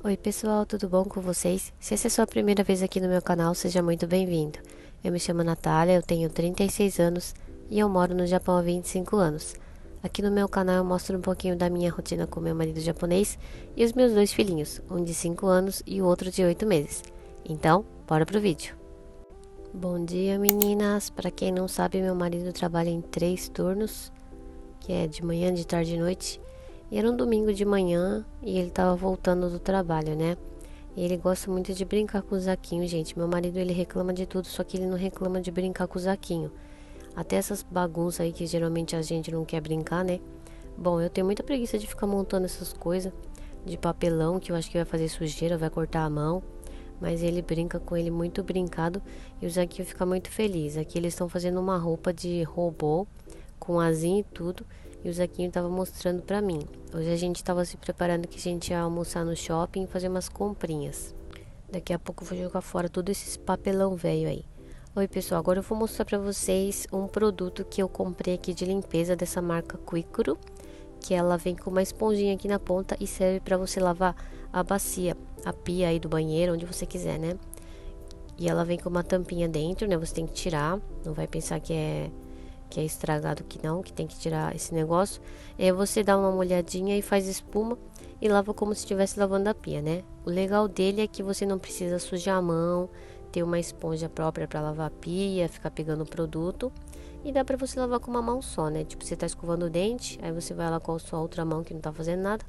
Oi pessoal, tudo bom com vocês? Se essa é a sua primeira vez aqui no meu canal, seja muito bem-vindo. Eu me chamo Natália, eu tenho 36 anos e eu moro no Japão há 25 anos. Aqui no meu canal eu mostro um pouquinho da minha rotina com meu marido japonês e os meus dois filhinhos, um de 5 anos e o outro de 8 meses. Então, bora pro vídeo. Bom dia meninas, para quem não sabe, meu marido trabalha em 3 turnos, que é de manhã, de tarde e noite. E era um domingo de manhã e ele tava voltando do trabalho, né? E ele gosta muito de brincar com o Zaquinho, gente. Meu marido, ele reclama de tudo, só que ele não reclama de brincar com o Zaquinho. Até essas bagunças aí que geralmente a gente não quer brincar, né? Bom, eu tenho muita preguiça de ficar montando essas coisas de papelão, que eu acho que vai fazer sujeira, vai cortar a mão. Mas ele brinca com ele muito brincado e o Zaquinho fica muito feliz. Aqui eles estão fazendo uma roupa de robô com asinha e tudo. E o Zequinho tava mostrando pra mim. Hoje a gente tava se preparando que a gente ia almoçar no shopping e fazer umas comprinhas. Daqui a pouco eu vou jogar fora todo esse papelão velho aí. Oi pessoal, agora eu vou mostrar pra vocês um produto que eu comprei aqui de limpeza dessa marca Quicro, que ela vem com uma esponjinha aqui na ponta e serve pra você lavar a bacia, a pia aí do banheiro, onde você quiser, né? E ela vem com uma tampinha dentro, né? Você tem que tirar, não vai pensar que é estragado, que não, que tem que tirar esse negócio. É, você dá uma molhadinha e faz espuma e lava como se estivesse lavando a pia, né? O legal dele é que você não precisa sujar a mão, ter uma esponja própria para lavar a pia, ficar pegando o produto. E dá para você lavar com uma mão só, né? Tipo, você tá escovando o dente, aí você vai lá com a sua outra mão que não tá fazendo nada.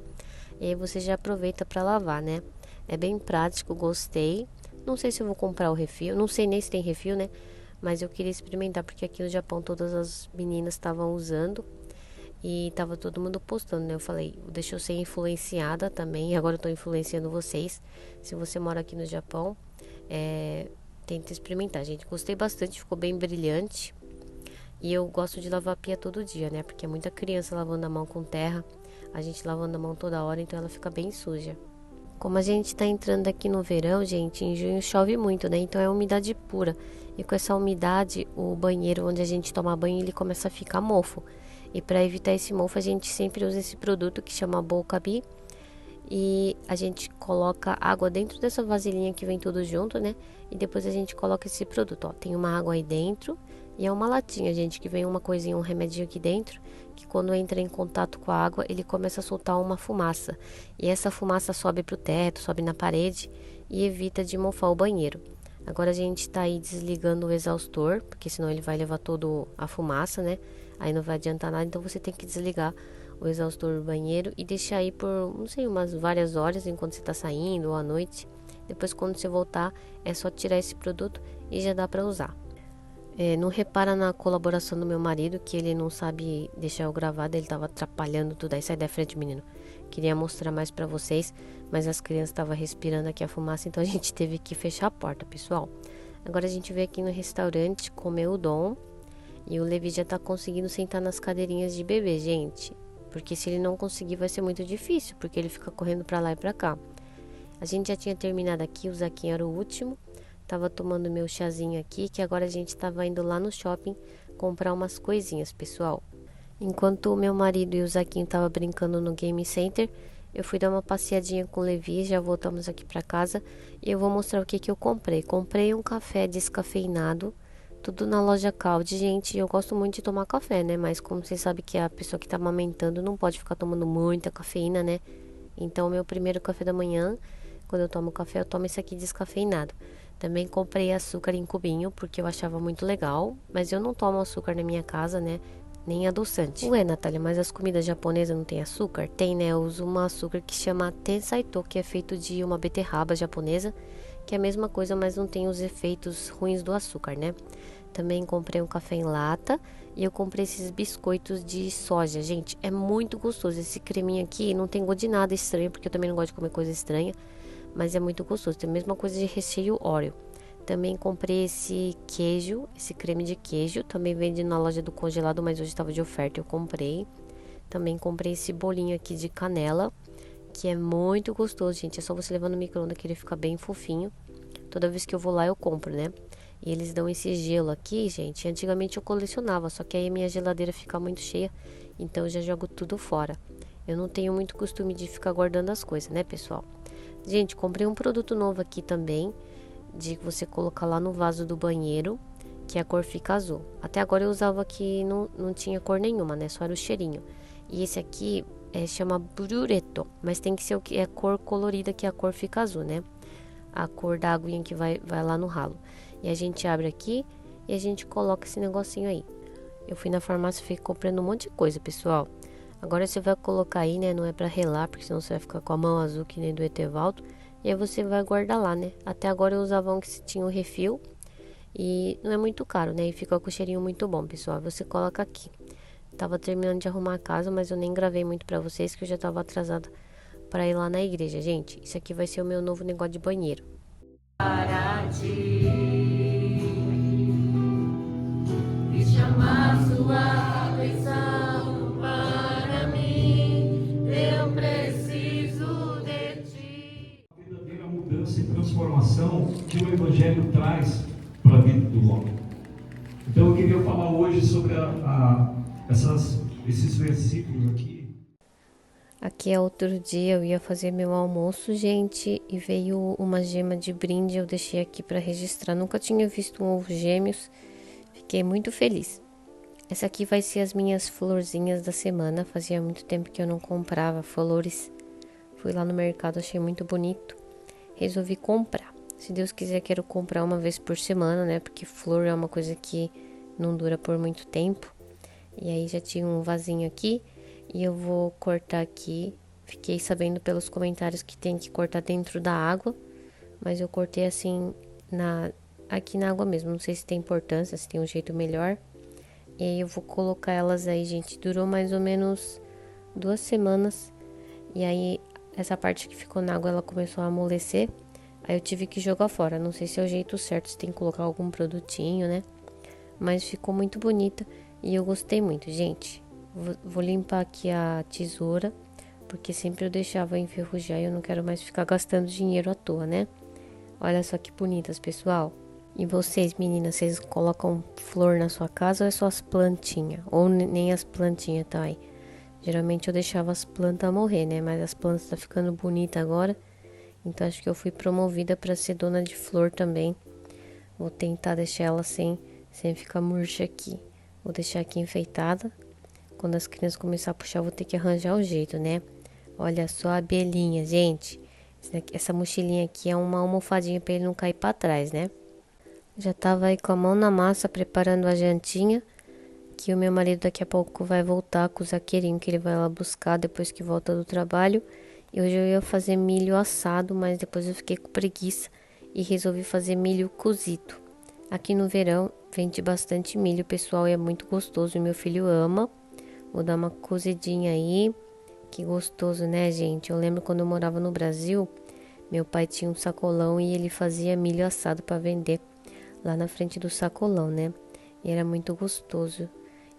E aí você já aproveita para lavar, né? É bem prático, gostei. Não sei se eu vou comprar o refil, não sei nem se tem refil, né? Mas eu queria experimentar porque aqui no Japão todas as meninas estavam usando e tava todo mundo postando, né? Eu falei, deixa eu ser influenciada também. E agora eu tô influenciando vocês. Se você mora aqui no Japão, tenta experimentar, gente. Gostei bastante, ficou bem brilhante. E eu gosto de lavar a pia todo dia, né? Porque é muita criança lavando a mão com terra. A gente lavando a mão toda hora, então ela fica bem suja. Como a gente tá entrando aqui no verão, gente, em junho chove muito, né? Então é umidade pura. E com essa umidade, o banheiro onde a gente toma banho, ele começa a ficar mofo. E para evitar esse mofo, a gente sempre usa esse produto que chama Bolkabi. E a gente coloca água dentro dessa vasilhinha que vem tudo junto, né? E depois a gente coloca esse produto, ó. Tem uma água aí dentro e é uma latinha, gente, que vem uma coisinha, um remedinho aqui dentro, que quando entra em contato com a água, ele começa a soltar uma fumaça. E essa fumaça sobe pro teto, sobe na parede e evita de mofar o banheiro. Agora a gente tá aí desligando o exaustor, porque senão ele vai levar toda a fumaça, né? Aí não vai adiantar nada, então você tem que desligar o exaustor do banheiro e deixar aí por, não sei, umas várias horas enquanto você tá saindo ou à noite. Depois, quando você voltar, é só tirar esse produto e já dá para usar. Não repara na colaboração do meu marido, que ele não sabe deixar eu gravado, ele tava atrapalhando tudo. Aí sai da frente, menino. Queria mostrar mais para vocês, mas as crianças estavam respirando aqui a fumaça, então a gente teve que fechar a porta, pessoal. Agora a gente veio aqui no restaurante comer udon e o Levi já tá conseguindo sentar nas cadeirinhas de bebê, gente. Porque se ele não conseguir vai ser muito difícil, porque ele fica correndo pra lá e pra cá. A gente já tinha terminado aqui, o Zaquinho era o último. Tava tomando meu chazinho aqui, que agora a gente tava indo lá no shopping comprar umas coisinhas, pessoal. Enquanto o meu marido e o Zaquinho tava brincando no Game Center, eu fui dar uma passeadinha com o Levi, já voltamos aqui pra casa e eu vou mostrar o que que eu comprei. Comprei um café descafeinado, tudo na loja Caldi. Gente, eu gosto muito de tomar café, né? Mas como vocês sabem que a pessoa que tá amamentando não pode ficar tomando muita cafeína, né? Então, meu primeiro café da manhã, quando eu tomo café, eu tomo esse aqui descafeinado. Também comprei açúcar em cubinho, porque eu achava muito legal. Mas eu não tomo açúcar na minha casa, né? Nem adoçante. Ué, Natália, mas as comidas japonesas não tem açúcar? Tem, né? Eu uso um açúcar que chama Tensaito, que é feito de uma beterraba japonesa, que é a mesma coisa, mas não tem os efeitos ruins do açúcar, né? Também comprei um café em lata e eu comprei esses biscoitos de soja. Gente, é muito gostoso. Esse creminho aqui não tem gosto de nada estranho, porque eu também não gosto de comer coisa estranha, mas é muito gostoso. Tem a mesma coisa de recheio Oreo. Também comprei esse queijo, esse creme de queijo. Também vende na loja do congelado, mas hoje estava de oferta, eu comprei. Também comprei esse bolinho aqui de canela, que é muito gostoso, gente. É só você levar no micro-ondas que ele fica bem fofinho. Toda vez que eu vou lá, eu compro, né? E eles dão esse gelo aqui, gente. Antigamente eu colecionava, só que aí a minha geladeira fica muito cheia, então eu já jogo tudo fora. Eu não tenho muito costume de ficar guardando as coisas, né, pessoal? Gente, comprei um produto novo aqui também, de você colocar lá no vaso do banheiro, que a cor fica azul. Até agora eu usava que não tinha cor nenhuma, né? Só era o cheirinho. E esse aqui chama Brureto, mas tem que ser o que é cor colorida, que a cor fica azul, né? A cor da aguinha que vai lá no ralo. E a gente abre aqui e a gente coloca esse negocinho aí. Eu fui na farmácia e fiquei comprando um monte de coisa, pessoal. Agora você vai colocar aí, né? Não é pra relar, porque senão você vai ficar com a mão azul que nem do Etevaldo. E aí você vai guardar lá, né? Até agora eu usava um que tinha um refil. E não é muito caro, né? E fica com o cheirinho muito bom, pessoal. Você coloca aqui. Tava terminando de arrumar a casa, mas eu nem gravei muito pra vocês, que eu já tava atrasada pra ir lá na igreja. Gente, isso aqui vai ser o meu novo negócio de banheiro. Para ti e chamar sua atenção para mim, eu preciso de ti. A verdadeira mudança e transformação que o Evangelho traz para a vida do homem. Então eu queria falar hoje sobre esses versículos aqui. Aqui é outro dia, eu ia fazer meu almoço, gente, e veio uma gema de brinde, eu deixei aqui para registrar. Nunca tinha visto um ovo gêmeos, fiquei muito feliz. Essa aqui vai ser as minhas florzinhas da semana, fazia muito tempo que eu não comprava flores. Fui lá no mercado, achei muito bonito, resolvi comprar. Se Deus quiser, quero comprar uma vez por semana, né, porque flor é uma coisa que não dura por muito tempo. E aí já tinha um vasinho aqui. E eu vou cortar aqui. Fiquei sabendo pelos comentários que tem que cortar dentro da água. Mas eu cortei assim aqui na água mesmo. Não sei se tem importância, se tem um jeito melhor. E aí eu vou colocar elas aí, gente. Durou mais ou menos 2 semanas. E aí essa parte que ficou na água, ela começou a amolecer. Aí eu tive que jogar fora. Não sei se é o jeito certo, se tem que colocar algum produtinho, né? Mas ficou muito bonita. E eu gostei muito, gente. Vou limpar aqui a tesoura, porque sempre eu deixava enferrujar e eu não quero mais ficar gastando dinheiro à toa, né? Olha só que bonitas, pessoal. E vocês, meninas, vocês colocam flor na sua casa ou é só as plantinhas? Ou nem as plantinhas tá aí? Geralmente eu deixava as plantas morrer, né? Mas as plantas tá ficando bonita agora. Então acho que eu fui promovida para ser dona de flor também. Vou tentar deixar ela sem ficar murcha aqui. Vou deixar aqui enfeitada. Quando as crianças começarem a puxar, eu vou ter que arranjar o jeito, né? Olha só a abelhinha, gente. Essa mochilinha aqui é uma almofadinha para ele não cair para trás, né? Já tava aí com a mão na massa, preparando a jantinha. Que o meu marido daqui a pouco vai voltar com o zaqueirinho que ele vai lá buscar depois que volta do trabalho. E hoje eu ia fazer milho assado, mas depois eu fiquei com preguiça e resolvi fazer milho cozido. Aqui no verão vende bastante milho, pessoal, e é muito gostoso. E meu filho ama. Vou dar uma cozidinha aí. Que gostoso, né, gente? Eu lembro quando eu morava no Brasil, meu pai tinha um sacolão e ele fazia milho assado para vender lá na frente do sacolão, né? E era muito gostoso.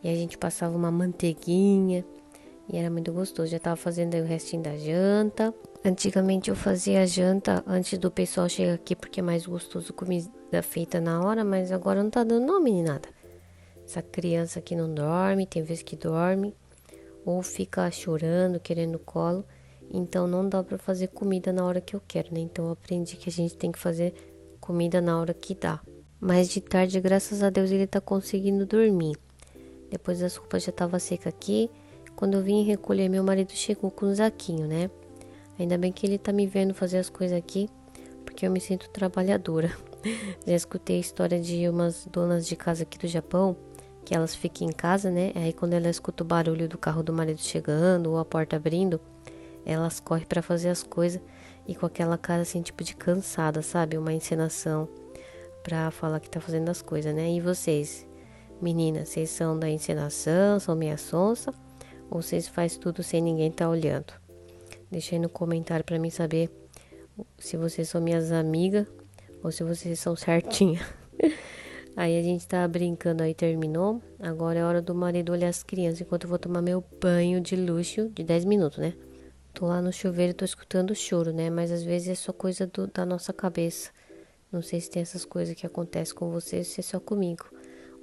E a gente passava uma manteiguinha e era muito gostoso. Já tava fazendo aí o restinho da janta. Antigamente eu fazia a janta antes do pessoal chegar aqui porque é mais gostoso comida feita na hora, mas agora não tá dando não, meninada. Essa criança aqui não dorme, tem vezes que dorme, ou fica chorando, querendo colo. Então não dá pra fazer comida na hora que eu quero, né? Então eu aprendi que a gente tem que fazer comida na hora que dá. Mas de tarde, graças a Deus, ele tá conseguindo dormir. Depois as roupas já tava seca aqui. Quando eu vim recolher, meu marido chegou com um saquinho, né? Ainda bem que ele tá me vendo fazer as coisas aqui, porque eu me sinto trabalhadora. Já escutei a história de umas donas de casa aqui do Japão, que elas ficam em casa, né? Aí quando ela escuta o barulho do carro do marido chegando ou a porta abrindo, elas correm pra fazer as coisas e com aquela cara assim, tipo de cansada, sabe? Uma encenação pra falar que tá fazendo as coisas, né? E vocês, meninas, vocês são da encenação, são minha sonsa, ou vocês fazem tudo sem ninguém tá olhando? Deixa aí no comentário pra mim saber se vocês são minhas amigas ou se vocês são certinhas. Aí a gente tá brincando aí, terminou. Agora é hora do marido olhar as crianças enquanto eu vou tomar meu banho de luxo de 10 minutos, né? Tô lá no chuveiro e tô escutando o choro, né? Mas às vezes é só coisa da nossa cabeça. Não sei se tem essas coisas que acontecem com vocês, se é só comigo.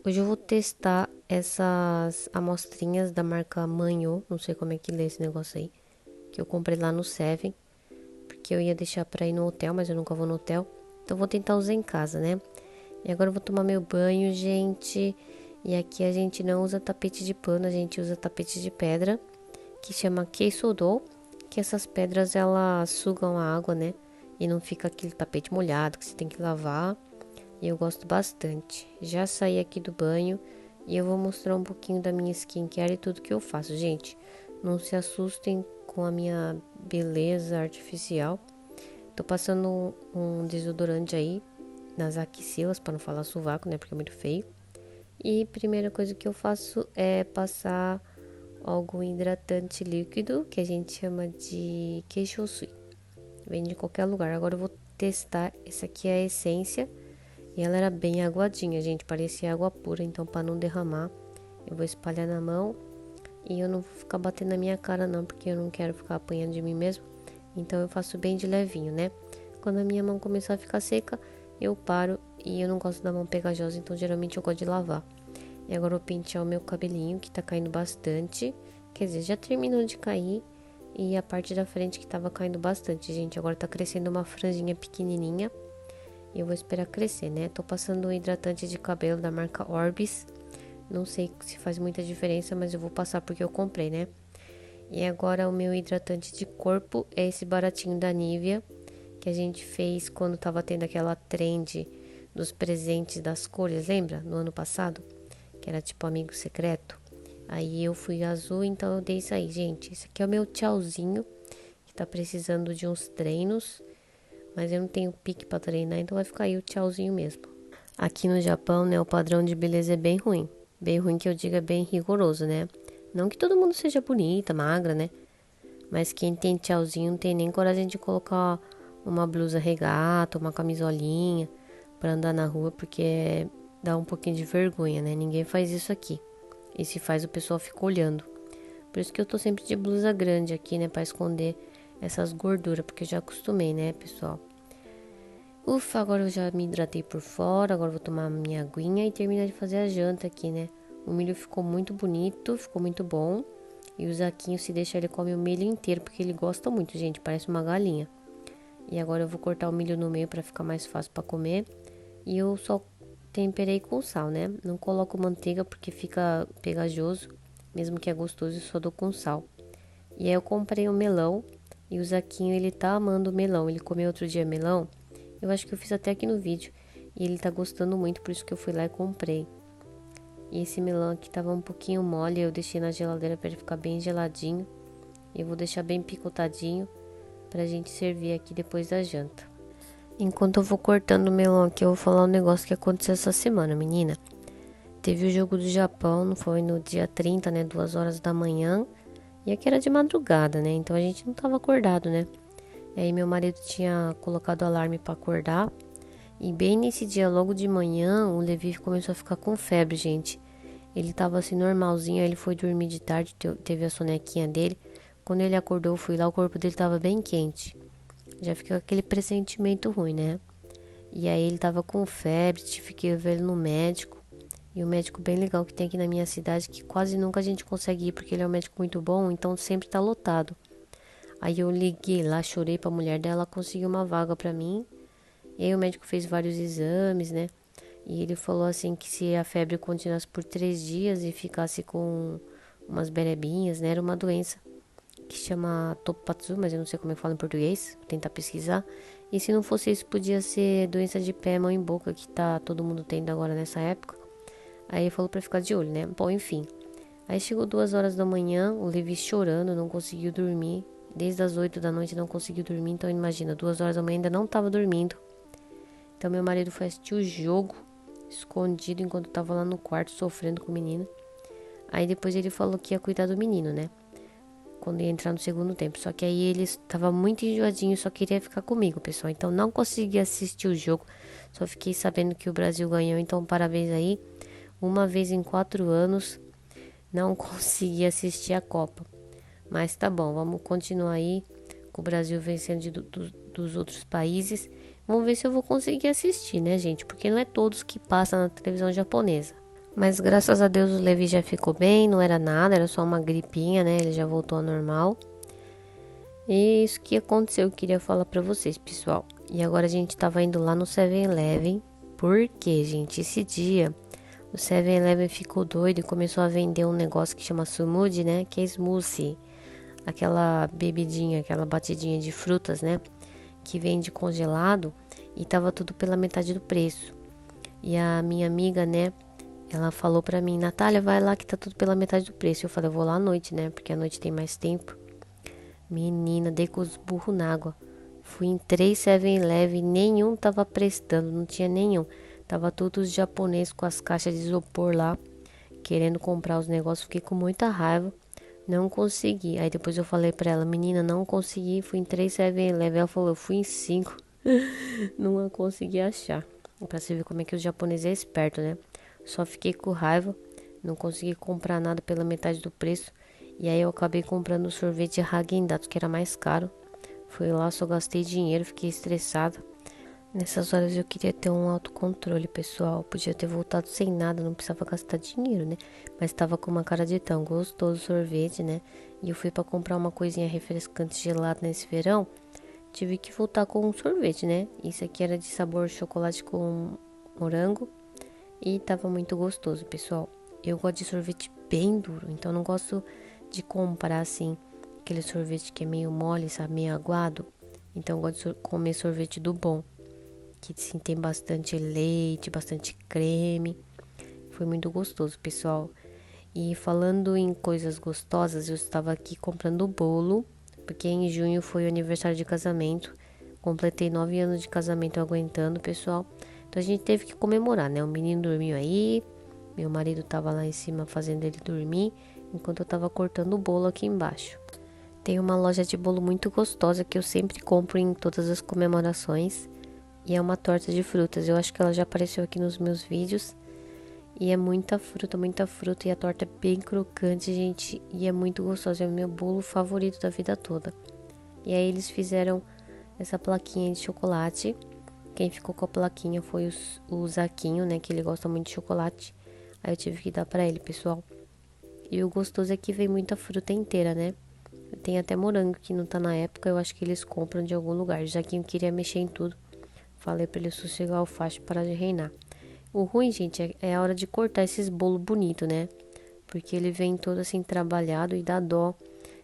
Hoje eu vou testar essas amostrinhas da marca Manho. Não sei como é que lê esse negócio aí. Que eu comprei lá no Seven. que eu ia deixar pra ir no hotel, mas eu nunca vou no hotel. Então vou tentar usar em casa, né? E agora eu vou tomar meu banho, gente. E aqui a gente não usa tapete de pano, a gente usa tapete de pedra, que chama Keisodou, que essas pedras elas sugam a água, né? E não fica aquele tapete molhado que você tem que lavar. E eu gosto bastante. Já saí aqui do banho e eu vou mostrar um pouquinho da minha skincare e tudo que eu faço, gente. Não se assustem com a minha beleza artificial. Tô passando um desodorante aí nas axilas, para não falar sovaco, né? Porque é muito feio. E primeira coisa que eu faço é passar algum hidratante líquido, que a gente chama de Keishosui. Vende em qualquer lugar. Agora eu vou testar. Essa aqui é a essência. E ela era bem aguadinha, gente. Parecia água pura. Então, para não derramar, eu vou espalhar na mão. E eu não vou ficar batendo na minha cara, não. Porque eu não quero ficar apanhando de mim mesmo. Então, eu faço bem de levinho, né? Quando a minha mão começar a ficar seca, eu paro. E eu não gosto da mão pegajosa. Então, geralmente, eu gosto de lavar. E agora eu vou pentear o meu cabelinho, que tá caindo bastante. Quer dizer, já terminou de cair. E a parte da frente que tava caindo bastante, gente. Agora tá crescendo uma franjinha pequenininha. E eu vou esperar crescer, né? Tô passando um hidratante de cabelo da marca Orbis. Não sei se faz muita diferença, mas eu vou passar porque eu comprei, né? E agora o meu hidratante de corpo é esse baratinho da Nivea, que a gente fez quando tava tendo aquela trend dos presentes das cores, lembra? No ano passado, que era tipo amigo secreto. Aí eu fui azul, então eu dei isso aí, gente. Esse aqui é o meu tchauzinho, que tá precisando de uns treinos, mas eu não tenho pique pra treinar, então vai ficar aí o tchauzinho mesmo. Aqui no Japão, né, o padrão de beleza é bem ruim. Bem ruim que eu diga bem rigoroso, né? Não que todo mundo seja bonita, magra, né? Mas quem tem tchauzinho não tem nem coragem de colocar uma blusa regata, uma camisolinha pra andar na rua, porque dá um pouquinho de vergonha, né? Ninguém faz isso aqui. E se faz, o pessoal fica olhando. Por isso que eu tô sempre de blusa grande aqui, né? Pra esconder essas gorduras, porque eu já acostumei, né, pessoal? Ufa, agora eu já me hidratei por fora. Agora eu vou tomar minha aguinha e terminar de fazer a janta aqui, né? O milho ficou muito bonito, ficou muito bom. E o Zaquinho, se deixar, ele come o milho inteiro, porque ele gosta muito, gente. Parece uma galinha. E agora eu vou cortar o milho no meio pra ficar mais fácil pra comer. E eu só temperei com sal, né? Não coloco manteiga porque fica pegajoso. Mesmo que é gostoso, eu só dou com sal. E aí eu comprei um melão. E o Zaquinho, ele tá amando o melão. Ele comeu outro dia melão. Eu acho que eu fiz até aqui no vídeo. E ele tá gostando muito, por isso que eu fui lá e comprei. E esse melão aqui tava um pouquinho mole. Eu deixei na geladeira pra ele ficar bem geladinho. E eu vou deixar bem picotadinho pra gente servir aqui depois da janta. Enquanto eu vou cortando o melão aqui, eu vou falar um negócio que aconteceu essa semana, menina. Teve o jogo do Japão, não foi no dia 30, né? 2 horas da manhã. E aqui era de madrugada, né? Então a gente não tava acordado, né? E aí meu marido tinha colocado alarme pra acordar. E bem nesse dia, logo de manhã, o Levi começou a ficar com febre, gente. Ele tava assim normalzinho, aí ele foi dormir de tarde, teve a sonequinha dele. Quando ele acordou, eu fui lá, o corpo dele tava bem quente. Já fica aquele pressentimento ruim, né? E aí ele tava com febre, tive que levar ele no médico. E o médico bem legal que tem aqui na minha cidade, que quase nunca a gente consegue ir, porque ele é um médico muito bom, então sempre tá lotado. Aí eu liguei lá, chorei pra mulher dela, ela conseguiu uma vaga pra mim. E aí o médico fez vários exames, né? E ele falou assim que se a febre continuasse por 3 dias e ficasse com umas berebinhas, né? Era uma doença que chama Topatsu, mas eu não sei como é que fala em português, vou tentar pesquisar. E se não fosse isso, podia ser doença de pé, mão e boca, que tá todo mundo tendo agora nessa época. Aí ele falou pra ficar de olho, né? Bom, enfim. Aí chegou 2 horas da manhã, o Levi chorando, não conseguiu dormir. Desde as 8 da noite não conseguiu dormir, então imagina, 2 horas da manhã ainda não tava dormindo. Então meu marido foi assistir o jogo, escondido, enquanto eu tava lá no quarto, sofrendo com o menino. Aí depois ele falou que ia cuidar do menino, né? Quando ia entrar no segundo tempo. Só que aí ele estava muito enjoadinho, só queria ficar comigo, pessoal. Então não consegui assistir o jogo. Só fiquei sabendo que o Brasil ganhou. Então parabéns aí. Uma vez em 4 anos não consegui assistir a Copa. Mas tá bom, vamos continuar aí com o Brasil vencendo dos outros países. Vamos ver se eu vou conseguir assistir, né, gente? Porque não é todos que passam na televisão japonesa. Mas graças a Deus o Levi já ficou bem, não era nada, era só uma gripinha, né? Ele já voltou ao normal. E isso que aconteceu, eu queria falar pra vocês, pessoal. E agora a gente tava indo lá no 7-Eleven. Porque, gente, esse dia o 7-Eleven ficou doido e começou a vender um negócio que chama smoothie, né? Que é smoothie. Aquela bebidinha, aquela batidinha de frutas, né? Que vende congelado. E tava tudo pela metade do preço. E a minha amiga, né? Ela falou pra mim, Natália, vai lá que tá tudo pela metade do preço. Eu falei, eu vou lá à noite, né? Porque à noite tem mais tempo. Menina, dei com os burros na água. Fui em 3 7-Eleven, nenhum tava prestando, não tinha nenhum. Tava todos os japoneses com as caixas de isopor lá, querendo comprar os negócios. Fiquei com muita raiva, não consegui. Aí depois eu falei pra ela, menina, não consegui. Fui em 3 7-Eleven, ela falou, eu fui em 5. Não consegui achar. Pra você ver como é que os japoneses é esperto, né? Só fiquei com raiva, não consegui comprar nada pela metade do preço. E aí eu acabei comprando o sorvete Häagen-Dazs, que era mais caro. Fui lá, só gastei dinheiro, fiquei estressada. Nessas horas eu queria ter um autocontrole, pessoal. Podia ter voltado sem nada, não precisava gastar dinheiro, né? Mas tava com uma cara de tão gostoso o sorvete, né? E eu fui pra comprar uma coisinha refrescante gelada nesse verão. Tive que voltar com um sorvete, né? Isso aqui era de sabor chocolate com morango. E tava muito gostoso, pessoal. Eu gosto de sorvete bem duro, então não gosto de comprar assim aquele sorvete que é meio mole, sabe, meio aguado. Então eu gosto de comer sorvete do bom, que sim, tem bastante leite, bastante creme. Foi muito gostoso, pessoal. E falando em coisas gostosas, eu estava aqui comprando bolo, porque em junho foi o aniversário de casamento. Completei 9 anos de casamento aguentando, pessoal. Então a gente teve que comemorar, né? O menino dormiu aí, meu marido tava lá em cima fazendo ele dormir, enquanto eu tava cortando o bolo aqui embaixo. Tem uma loja de bolo muito gostosa que eu sempre compro em todas as comemorações. E é uma torta de frutas. Eu acho que ela já apareceu aqui nos meus vídeos. E é muita fruta. E a torta é bem crocante, gente. E é muito gostosa. É o meu bolo favorito da vida toda. E aí eles fizeram essa plaquinha de chocolate. Quem ficou com a plaquinha foi o Zaquinho, né? Que ele gosta muito de chocolate. Aí eu tive que dar pra ele, pessoal. E o gostoso é que vem muita fruta inteira, né? Tem até morango que não tá na época. Eu acho que eles compram de algum lugar. O Zaquinho queria mexer em tudo. Falei pra ele sossegar o facho para de reinar. O ruim, gente, é a hora de cortar esses bolos bonitos, né? Porque ele vem todo assim trabalhado e dá dó.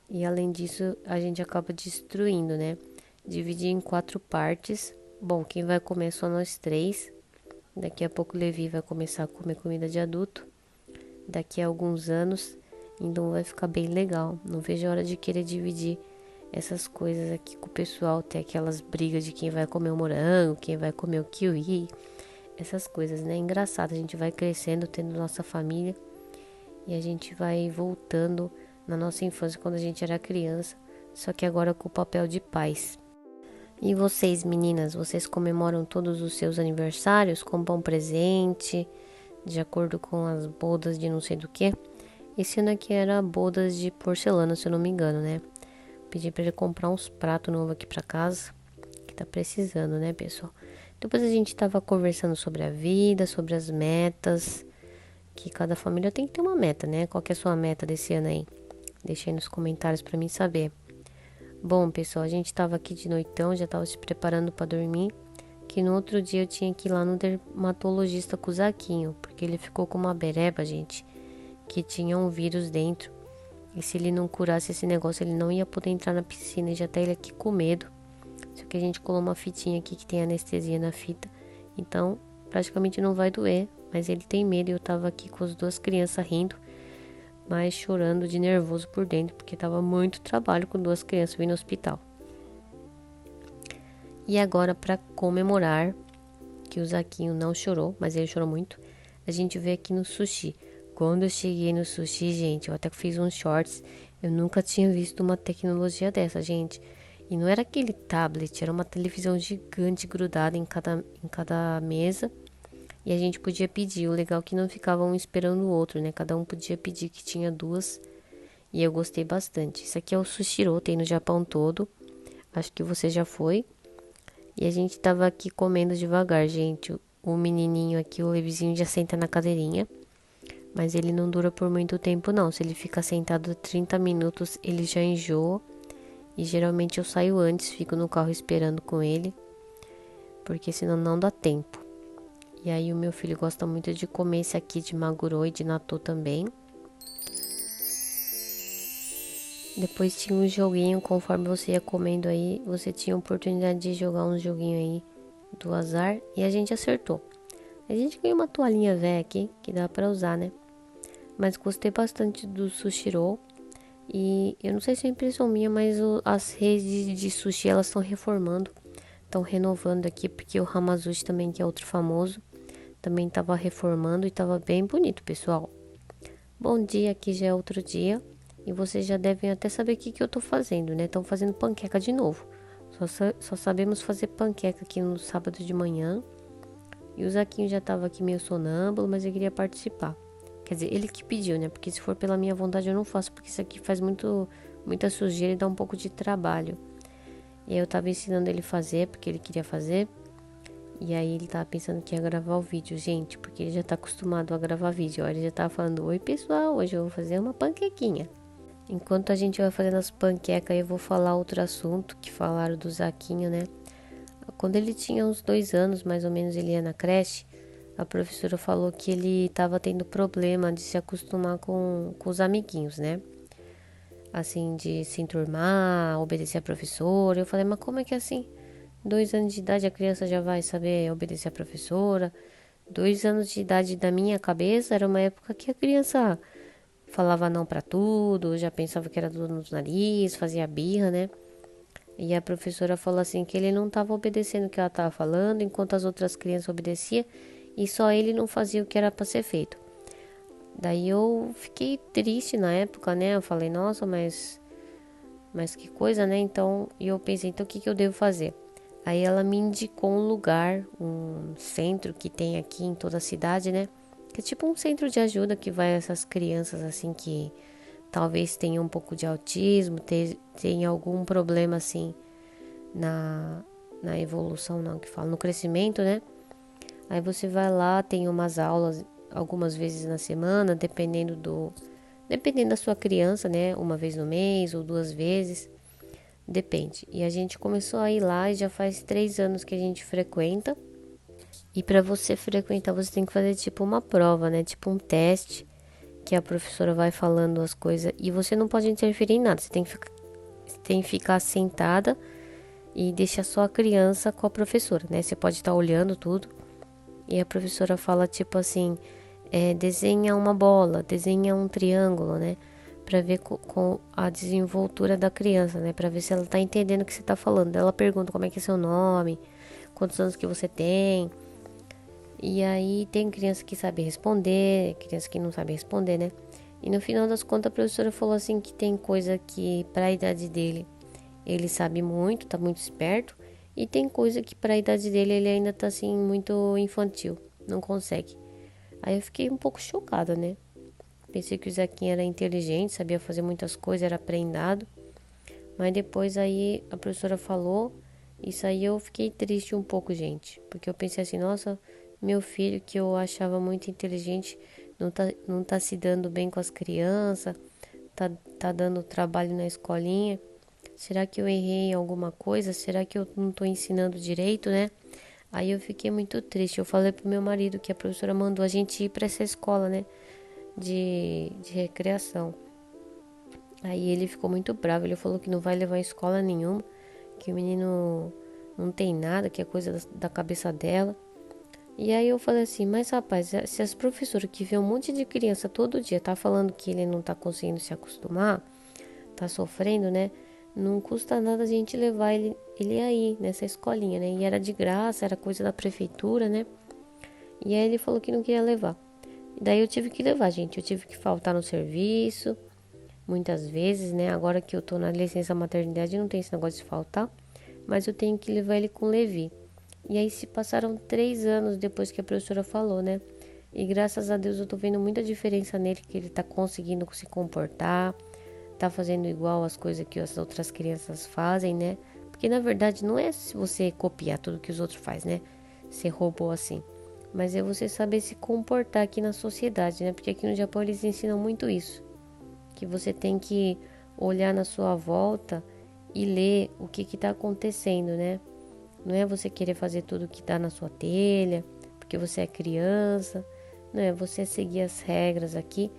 E além disso, a gente acaba destruindo, né? Dividir em 4 partes. Bom, quem vai comer é só nós 3. Daqui a pouco o Levi vai começar a comer comida de adulto. Daqui a alguns anos, então vai ficar bem legal. Não vejo a hora de querer dividir essas coisas aqui com o pessoal. Ter aquelas brigas de quem vai comer o morango, quem vai comer o kiwi. Essas coisas, né? Engraçado, a gente vai crescendo, tendo nossa família. E a gente vai voltando na nossa infância quando a gente era criança. Só que agora com o papel de pais. E vocês, meninas, vocês comemoram todos os seus aniversários? Compram presente, de acordo com as bodas de não sei do que? Esse ano aqui era bodas de porcelana, se eu não me engano, né? Pedi pra ele comprar uns pratos novos aqui pra casa, que tá precisando, né, pessoal? Depois a gente tava conversando sobre a vida, sobre as metas, que cada família tem que ter uma meta, né? Qual que é a sua meta desse ano aí? Deixa aí nos comentários pra mim saber. Bom, pessoal, a gente tava aqui de noitão, já tava se preparando pra dormir, que no outro dia eu tinha que ir lá no dermatologista com o Zaquinho, porque ele ficou com uma bereba, gente, que tinha um vírus dentro. E se ele não curasse esse negócio, ele não ia poder entrar na piscina. E já tá ele aqui com medo. Só que a gente colou uma fitinha aqui que tem anestesia na fita. Então, praticamente não vai doer. Mas ele tem medo e eu tava aqui com as 2 crianças rindo. Mas chorando de nervoso por dentro. Porque tava muito trabalho com 2 crianças vindo no hospital. E agora, pra comemorar que o Zaquinho não chorou, mas ele chorou muito, a gente veio aqui no sushi. Quando eu cheguei no sushi, gente, eu até fiz uns shorts. Eu nunca tinha visto uma tecnologia dessa, gente. E não era aquele tablet, era uma televisão gigante grudada em cada mesa. E a gente podia pedir. O legal é que não ficava um esperando o outro, né? Cada um podia pedir, que tinha 2. E eu gostei bastante. Isso aqui é o Sushiro, tem no Japão todo. Acho que você já foi. E a gente tava aqui comendo devagar, gente. O menininho aqui, o Levizinho, já senta na cadeirinha. Mas ele não dura por muito tempo, não. Se ele fica sentado 30 minutos, ele já enjoa. E geralmente eu saio antes, fico no carro esperando com ele, porque senão não dá tempo. E aí o meu filho gosta muito de comer esse aqui de maguro e de natô também. Depois tinha um joguinho, conforme você ia comendo aí, você tinha a oportunidade de jogar um joguinho aí do azar e a gente acertou. A gente ganhou uma toalhinha velha aqui, que dá pra usar, né? Mas gostei bastante do sushi roll. E eu não sei se é impressão minha, mas as redes de sushi elas estão reformando. Estão renovando aqui, porque o Hamazushi também, que é outro famoso, também estava reformando e estava bem bonito, pessoal. Bom dia, aqui já é outro dia. E vocês já devem até saber o que eu tô fazendo, né? Estão fazendo panqueca de novo. Só sabemos fazer panqueca aqui no sábado de manhã. E o Zaquinho já tava aqui meio sonâmbulo, mas ele queria participar. Quer dizer, ele que pediu, né? Porque se for pela minha vontade eu não faço, porque isso aqui faz muita sujeira e dá um pouco de trabalho. E aí eu tava ensinando ele a fazer, porque ele queria fazer. E aí ele tava pensando que ia gravar o vídeo, gente, porque ele já tá acostumado a gravar vídeo. Ó, ele já tava falando, oi pessoal, hoje eu vou fazer uma panquequinha. Enquanto a gente vai fazendo as panquecas, eu vou falar outro assunto que falaram do Zaquinho, né? Quando ele tinha uns 2 anos, mais ou menos, ele ia na creche. A professora falou que ele estava tendo problema de se acostumar com os amiguinhos, né? Assim, de se enturmar, obedecer a professora. Eu falei, mas como é que é assim? 2 anos de idade a criança já vai saber obedecer a professora? 2 anos de idade da minha cabeça era uma época que a criança falava não pra tudo, já pensava que era tudo no nariz, fazia birra, né? E a professora falou assim que ele não estava obedecendo o que ela estava falando, enquanto as outras crianças obedeciam, e só ele não fazia o que era para ser feito. Daí eu fiquei triste na época, né? Eu falei, nossa, mas que coisa, né? Então, e eu pensei, então o que eu devo fazer? Aí ela me indicou um lugar, um centro que tem aqui em toda a cidade, né? Que é tipo um centro de ajuda que vai essas crianças assim que talvez tenham um pouco de autismo, tenha algum problema assim na evolução, não, que fala, no crescimento, né? Aí você vai lá, tem umas aulas algumas vezes na semana, dependendo da sua criança, né? Uma vez no mês ou 2 vezes, depende. E a gente começou a ir lá e já faz 3 anos que a gente frequenta. E para você frequentar, você tem que fazer tipo uma prova, né? Tipo um teste que a professora vai falando as coisas e você não pode interferir em nada. Você tem que ficar sentada e deixar só a criança com a professora, né? Você pode estar olhando tudo e a professora fala tipo assim, desenha uma bola, desenha um triângulo, né? Pra ver com a desenvoltura da criança, né? Pra ver se ela tá entendendo o que você tá falando. Ela pergunta como é que é seu nome, quantos anos que você tem. E aí tem criança que sabe responder, criança que não sabe responder, né? E no final das contas a professora falou assim que tem coisa que para a idade dele ele sabe muito, tá muito esperto, e tem coisa que para a idade dele ele ainda tá assim muito infantil, não consegue. Aí eu fiquei um pouco chocada, né? Pensei que o Zequinha era inteligente, sabia fazer muitas coisas, era prendado. Mas depois aí a professora falou, isso aí eu fiquei triste um pouco, gente. Porque eu pensei assim, nossa, meu filho que eu achava muito inteligente não tá se dando bem com as crianças, tá dando trabalho na escolinha. Será que eu errei em alguma coisa? Será que eu não tô ensinando direito, né? Aí eu fiquei muito triste. Eu falei pro meu marido que a professora mandou a gente ir para essa escola, né? De recreação. Aí ele ficou muito bravo. Ele falou que não vai levar em escola nenhuma, que o menino não tem nada, que é coisa da cabeça dela. E aí eu falei assim, mas rapaz, se as professoras que vê um monte de criança todo dia tá falando que ele não tá conseguindo se acostumar, tá sofrendo, né? Não custa nada a gente levar ele aí, nessa escolinha, né? E era de graça, era coisa da prefeitura, né? E aí ele falou que não queria levar. E daí eu tive que levar, gente. Eu tive que faltar no serviço, muitas vezes, né? Agora que eu tô na licença maternidade, não tem esse negócio de faltar. Mas eu tenho que levar ele com Levi. E aí se passaram 3 anos depois que a professora falou, né? E graças a Deus eu tô vendo muita diferença nele, que ele tá conseguindo se comportar, tá fazendo igual as coisas que as outras crianças fazem, né? Porque na verdade não é se você copiar tudo que os outros fazem, né? Ser robô assim. Mas é você saber se comportar aqui na sociedade, né? Porque aqui no Japão eles ensinam muito isso. Que você tem que olhar na sua volta e ler o que está acontecendo, né? Não é você querer fazer tudo que está na sua telha, porque você é criança. Não é você seguir as regras aqui,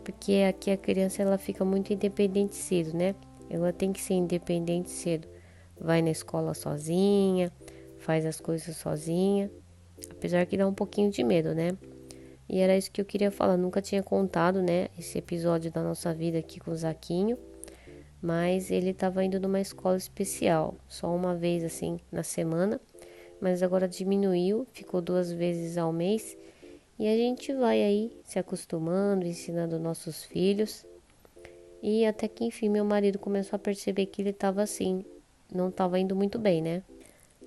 porque aqui a criança ela fica muito independente cedo, né? Ela tem que ser independente cedo. Vai na escola sozinha, faz as coisas sozinha, apesar que dá um pouquinho de medo, né? E era isso que eu queria falar. Nunca tinha contado, né, esse episódio da nossa vida aqui com o Zaquinho, mas ele estava indo numa escola especial, só uma vez assim na semana, mas agora diminuiu, ficou 2 vezes ao mês. E a gente vai aí se acostumando, ensinando nossos filhos. E até que enfim meu marido começou a perceber que ele estava assim, não estava indo muito bem, né?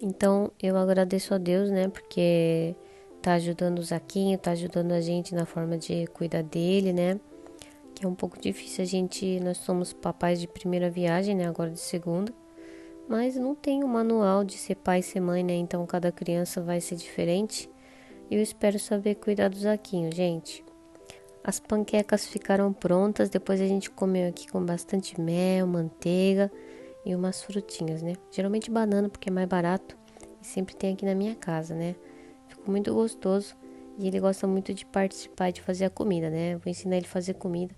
Então eu agradeço a Deus, né? Porque tá ajudando o Zaquinho, tá ajudando a gente na forma de cuidar dele, né? Que é um pouco difícil nós somos papais de primeira viagem, né? Agora de segunda. Mas não tem um manual de ser pai e ser mãe, né? Então cada criança vai ser diferente. E eu espero saber cuidar do Zaquinho, gente. As panquecas ficaram prontas, depois a gente comeu aqui com bastante mel, manteiga e umas frutinhas, né? Geralmente banana porque é mais barato e sempre tem aqui na minha casa, né? Ficou muito gostoso e ele gosta muito de participar de fazer a comida, né? Vou ensinar ele a fazer comida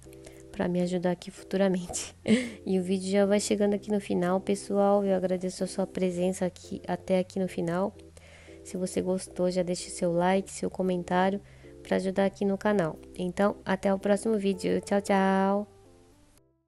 para me ajudar aqui futuramente. E o vídeo já vai chegando aqui no final, pessoal. Eu agradeço a sua presença aqui até aqui no final. Se você gostou, já deixe seu like, seu comentário para ajudar aqui no canal. Então, até o próximo vídeo. Tchau, tchau!